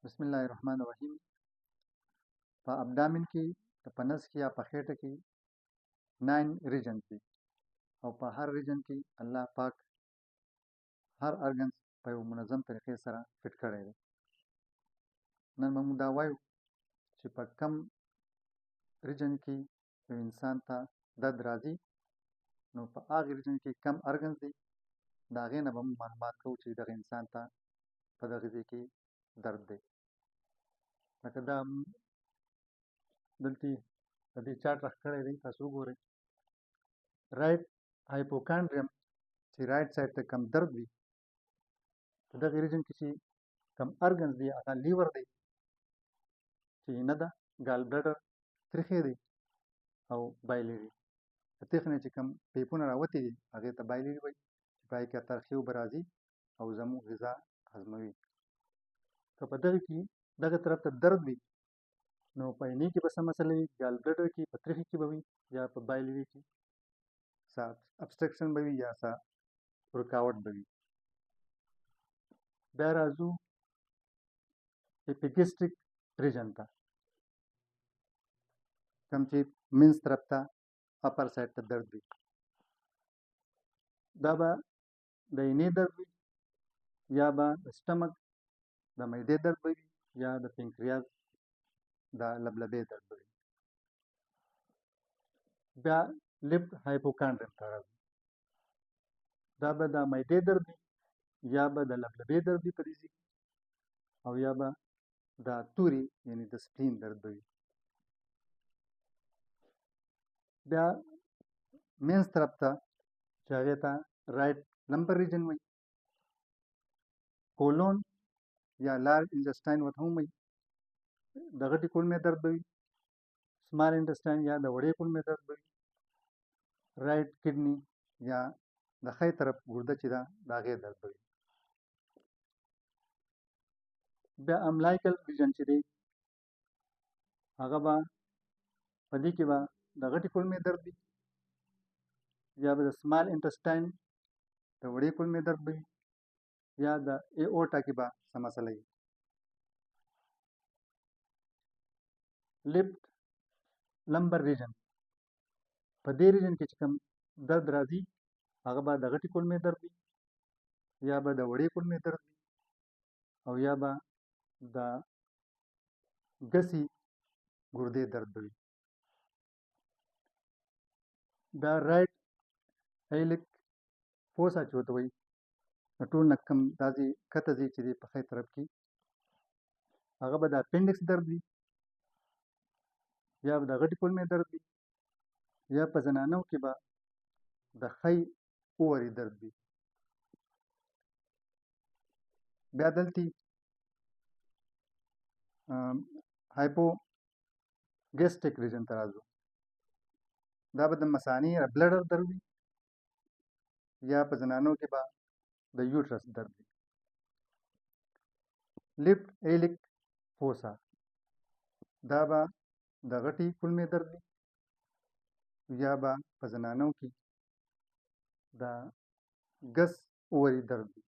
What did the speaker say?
बिस्मिल्लाहिर्रहमानिर्रहीम। په ابډامین کې د په نس کې یا په خېټه کې 9 ریجنز دي او په هر ریجن کې الله پاک هر ارګنز په یو منظم طریقې سره فټ کړی دی. نن موږ دا وایو چې په کم ریجن کې یو انسان ته درد راځي، نو په هغه ریجن کې کم ارګنز دي، د هغې نه به موږ معلومات کوو چې دغه انسان ته په دغه ځای کې درد دی. لکه دا دلته د دې چارټ راښکلی دی، تاسو وګورئ. رایټ هایپوکانډریم چې رایټ سایډ ته کم درد وي، په دغه ریجن کې چې کم ارګنز دي هغه لیور دی چې نه ده، ګال بلډر تریخی دی او بایلري. د تیخ نه چې کم پیپونه راوتي دي هغې ته بایلري وایي، چې په هغې کې ترخې اوبه راځي او زموږ غذا هضموي. که په دغه کې دغه طرف ته درد وي، نو په اینې کې به څه مسله وي، ګال بلډر کې په تریخي کې به وي یا په بایلري کې څه ابسټرکشن به وي یا څه رکاوټ به وي. بیا راځو اپیګسټریک ریجن ته، کوم چې منځ طرف ته اپر سایډ ته درد وي. دا به د اینې درد وي یا به د سټمک د معدې درد به وي یا د پنکریاز د لبلبې درد به وي. بیا لیفټ هایپوکانډریم ته راځو، دا به د معدې درد وي یا به د لبلبې درد وي په دې ځای کې، او یا به د توري یعنې د سپلین درد به وي. بیا منځ طرف ته چې هغې ته رایټ لمبر ریجن وایي، کولون یا لارج انټسټاین ورته هم وایي، د غټې کولمې درد به وي، سمال انټسټاین یا د وړې کولمې درد به وي، رایټ کډني یا د ښی طرف ګرده چې ده د هغې درد به وي. بیا املایکل ریجن چې دی هغه به په دې کې به د غټې کولمې درد وي یا به د سمال انټسټاین د وړې کولمې درد به وي یا د اورټا کې به څه مسله وي. لیفټ لمبر ریجن، په دې ریجن کې چې کوم درد راځي هغه به د غټې کولمې درد وي یا به د وړې کولمې درد وي او یا به د ګسې ګردې درد به وي. بیا رایټ ایلیک فوسا چې ورته وایي، د ټول نه کم دا ځای کته ځای چې دی په ښی طرف کې هغه به د اپنډکس درد وي یا به د غټې کولمې درد وي یا په زنانو کې به د ښی اووري درد وي. بیا دلته هایپوګیسټریک ریجن ته راځو، دا به د مثانې بلډر درد وي یا په زنانو کې به د یوټرس درد وي. لیفټ ایلیک فوسا، دا به د غټې کولمې درد وي یا به په زنانو کې د ګس اووري درد وي.